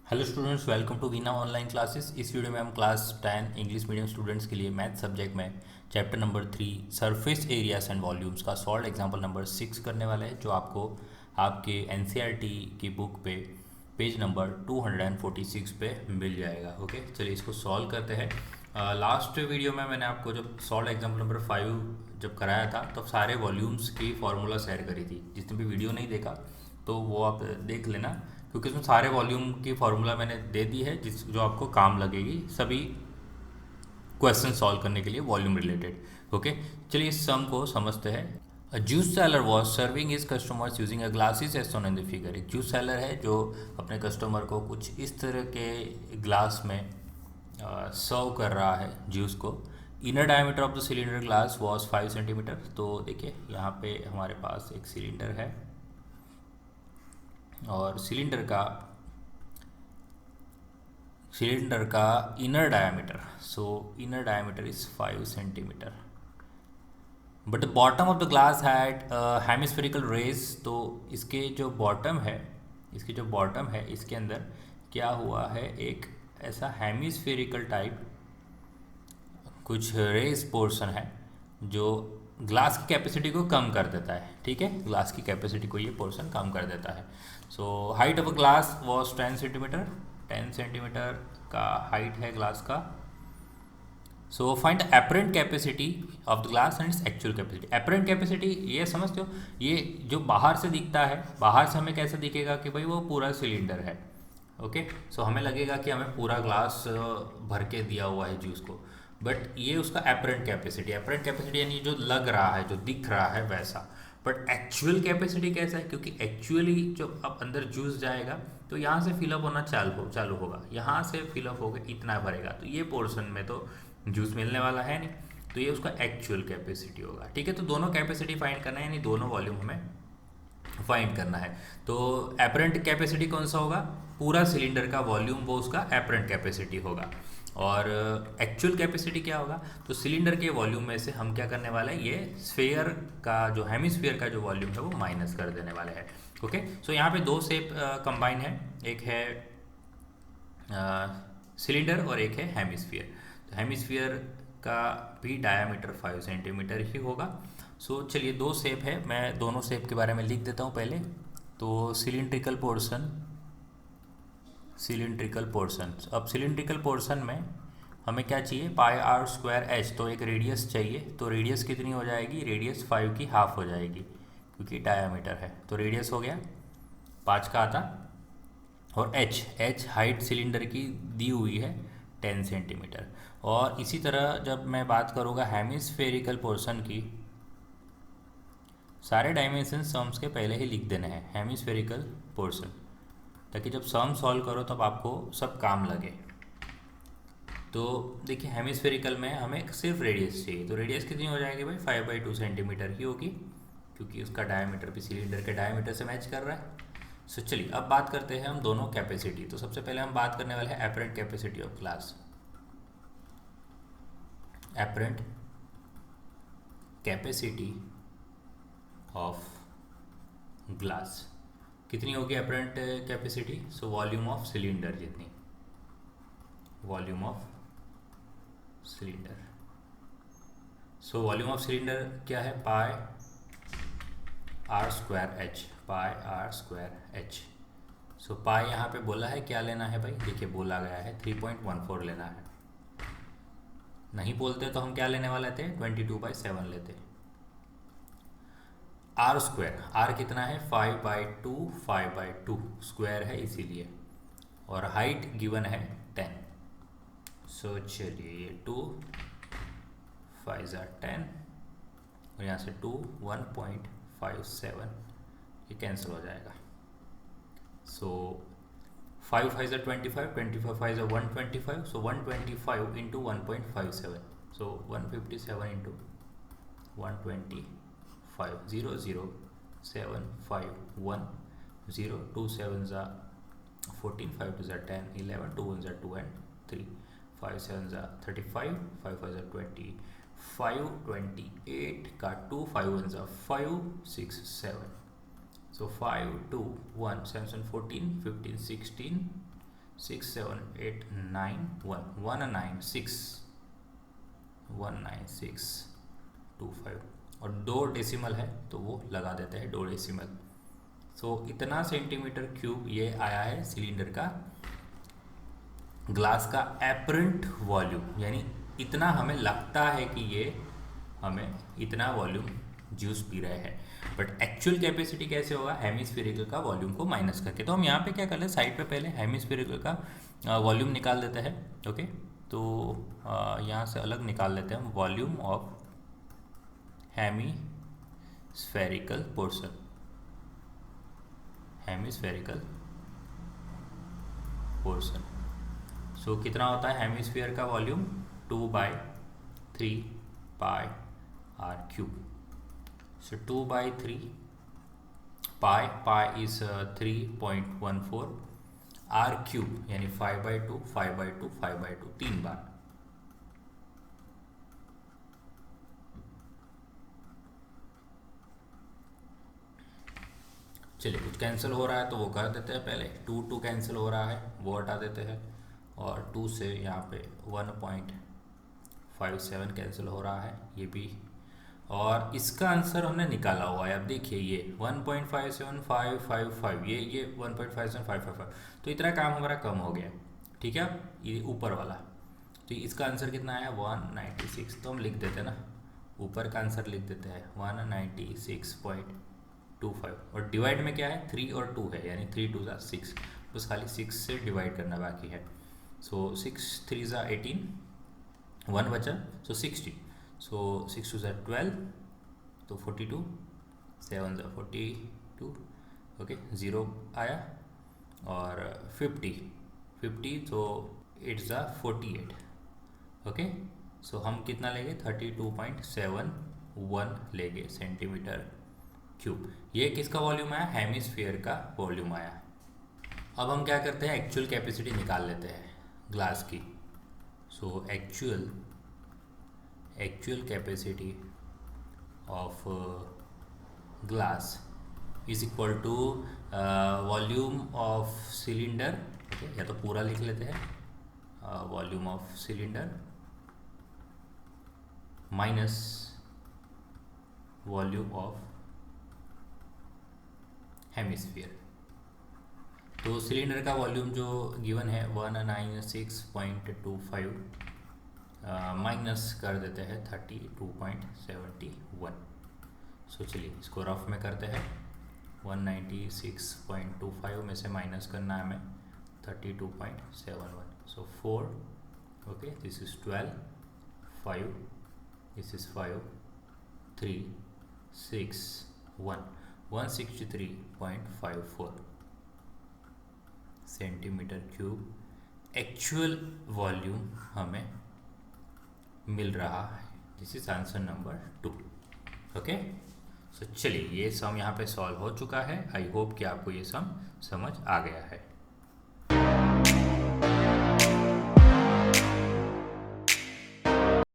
Hello students, welcome to Veena online classes. इस video में हम क्लास 10 इंग्लिश मीडियम स्टूडेंट्स के लिए मैथ सब्जेक्ट में chapter number 3 surface areas and volumes का सॉल्व एग्जांपल नंबर 6 करने वाले हैं, जो आपको आपके एनसीईआरटी की बुक पे पेज नंबर 246 पे मिल जाएगा। ओके, चलिए इसको सॉल्व करते हैं। लास्ट वीडियो में मैंने आपको जब सॉल्व एग्जाम्पल नंबर 5 जब कराया था तब सारे वॉल्यूम्स की फार्मूला शेयर करी थी। जिसने भी वीडियो नहीं देखा तो वो आप देख लेना, क्योंकि उसमें सारे वॉल्यूम की फार्मूला मैंने दे दी है जो आपको काम लगेगी सभी क्वेश्चन सॉल्व करने के लिए वॉल्यूम रिलेटेड। ओके, चलिए इस सम को समझते हैं। A juice seller was serving his customers using a glasses as shown in the figure. एक जूस सेलर है जो अपने कस्टमर को कुछ इस तरह के ग्लास में सर्व कर रहा है जूस को। Inner diameter of the cylinder glass was 5 centimetre. तो देखिए यहाँ पे हमारे पास एक सिलेंडर है और सिलेंडर का inner diameter, so inner diameter is 5 centimetre, but the bottom of the glass had hemispherical raise. तो इसके जो बॉटम है इसके अंदर क्या हुआ है, एक ऐसा हेमिस्फेरिकल टाइप कुछ रेस पोर्शन है जो ग्लास की कैपेसिटी को कम कर देता है। ठीक है, ग्लास की कैपेसिटी को ये पोर्शन कम कर देता है। So height of a glass was 10 centimetre. 10 centimetre का हाइट है ग्लास का। So find apparent capacity of the glass and its actual capacity. Apparent capacity ये समझते हो, ये जो बाहर से दिखता है, बाहर से हमें कैसे दिखेगा कि भाई वो पूरा सिलेंडर है। ओके, सो हमें लगेगा कि हमें पूरा ग्लास भर के दिया हुआ है जूस को, बट ये उसका एपरेंट कैपेसिटी यानी जो लग रहा है, जो दिख रहा है वैसा। बट एक्चुअल कैपेसिटी कैसा है, क्योंकि एक्चुअली जब अब अंदर जूस जाएगा तो यहाँ से फिलअप होना चालू होगा, यहाँ से फिलअप होगा, इतना भरेगा, तो ये पोर्शन में तो जूस मिलने वाला है नहीं, तो ये उसका एक्चुअल कैपेसिटी होगा। ठीक है, तो दोनों कैपेसिटी फाइंड करना है, यानी दोनों वॉल्यूम हमें फाइंड करना है। तो एपरेंट कैपेसिटी कौन सा होगा, पूरा सिलेंडर का वॉल्यूम, वो उसका एपरेंट कैपेसिटी होगा। और एक्चुअल कैपेसिटी क्या होगा, तो सिलेंडर के वॉल्यूम में से हम क्या करने वाले हैं, ये स्फेयर का जो हेमिस्फीयर का जो वॉल्यूम है वो माइनस कर देने वाले हैं। ओके, सो यहाँ पे दो शेप कंबाइन है, एक है सिलेंडर और एक है हेमिस्फीयर। तो हेमिस्फीयर का भी डायामीटर 5 सेंटीमीटर ही होगा। सो चलिए दो शेप है, मैं दोनों शेप के बारे में लिख देता हूँ पहले। तो सिलिंड्रिकल पोर्शन, अब सिलिंड्रिकल पोर्शन में हमें क्या चाहिए, पाई आर स्क्वायर एच, तो एक रेडियस चाहिए। तो रेडियस कितनी हो जाएगी, रेडियस 5 की हाफ हो जाएगी, क्योंकि डायामीटर है। तो रेडियस हो गया 5 का आता, और एच हाइट सिलेंडर की दी हुई है 10 सेंटीमीटर। और इसी तरह जब मैं बात करूँगा हेमिस्फेरिकल पोर्शन की, सारे डायमेंशन सम्स के पहले ही लिख देने हैं हेमिस्फेरिकल पोर्शन, ताकि जब सम सॉल्व करो तब आपको सब काम लगे। तो देखिए हेमिस्फेरिकल में हमें सिर्फ रेडियस चाहिए, तो रेडियस कितनी हो जाएगी भाई, 5/2 सेंटीमीटर ही होगी, क्योंकि उसका डायमीटर भी सिलेंडर के डायमीटर से मैच कर रहा है। सो चलिए अब बात करते हैं हम दोनों कैपेसिटी। तो सबसे पहले हम बात करने वाले हैं apparent capacity of glass. Apparent capacity of glass कितनी होगी apparent capacity, so volume of cylinder जितनी, volume of cylinder. So volume of cylinder क्या है, pi r square h, pi r square h. So pi यहाँ पे बोला है क्या लेना है भाई, देखिए बोला गया है 3.14 लेना है। नहीं बोलते तो हम क्या लेने वाले थे, 22/7 लेते। आर स्क्वायर, आर कितना है 5/2, 5/2 स्क्वायर है इसीलिए, और हाइट गिवन है 10। सो चलिए ये 2 5 10, और यहाँ से 2 1.57, ये कैंसिल हो जाएगा। सो 5 5 25, 25 5 125, सो 125 इंटू 1.57, सो 157 इंटू 125, 0 0 7 5 1 0, 2 7 ज़ा 14, 5 2 ज़ा 10 11, 2 1 ज़ा 2 and 3, 5 7 ज़ा 35, 5 5 ज़ा 25, 28 का 2, 5 1 ज़ा 5 6 7, so 5 2 1 7 7 14 15 16 196.25 और 2 डेसिमल है तो वो लगा देते हैं 2 डेसिमल। सो इतना सेंटीमीटर क्यूब ये आया है सिलेंडर का ग्लास का एपरेंट वॉल्यूम, यानी इतना हमें लगता है कि ये हमें इतना वॉल्यूम जूस पी रहे हैं। बट एक्चुअल कैपेसिटी कैसे होगा, हेमिस्फेरिकल का वॉल्यूम को माइनस करके। तो हम यहाँ पे क्या कर लें, साइड पे पहले हेमिस्फेरिकल का वॉल्यूम निकाल देते हैं। ओके, तो यहाँ से अलग निकाल लेते हैं हम volume of hemispherical portion, hemispherical portion. So कितना होता है हेमिस्फीयर का volume, 2/3 pi r cube. So 2/3 pi is 3.14 r cube, यानी 5/2 5/2 5/2 3 बार। चलिए कुछ कैंसिल हो रहा है तो वो कर देते हैं पहले, 2 कैंसिल हो रहा है वो हटा देते हैं, और 2 से यहाँ पे 1.57 कैंसिल हो रहा है ये भी। और इसका आंसर हमने निकाला हुआ है, अब देखिए ये 1.57555, ये 1.57555, तो इतना काम हमारा कम हो गया। ठीक है, ये ऊपर वाला, तो इसका आंसर कितना आया 196, तो हम लिख देते हैं ना, ऊपर का आंसर लिख देते हैं 196.25, और डिवाइड में क्या है 3 और 2 है, यानी 3 2 6, बस खाली 6 से डिवाइड करना बाकी है। सो 6 3 18, 1 बचा, सो 60, सो 6 2 12, तो 42, 7 42, ओके 0 आया, और 50 तो 8 48, ओके। सो हम कितना लेंगे 32.71 लेंगे सेंटीमीटर क्यूब। ये किसका वॉल्यूम आया, हेमिस्फीयर का वॉल्यूम आया। अब हम क्या करते हैं, एक्चुअल कैपेसिटी निकाल लेते हैं ग्लास की। So actual capacity of glass is equal to volume of cylinder, okay, या तो पूरा लिख लेते हैं, volume of cylinder minus volume of hemisphere. तो सिलेंडर का वॉल्यूम जो गिवन है 196.25 माइनस कर देते हैं 32.71। सो चलिए इसको रफ में करते हैं, 196.25 में से माइनस करना है हमें 32.71। So 4, okay, this is 12, 5, this is 5, 3, 6, 1, 163.54 centimetre cube actual volume हमें मिल रहा है। This is answer number 2। Okay, so चलिए ये सम यहाँ पे सॉल्व हो चुका है। आई होप कि आपको ये सम समझ आ गया है।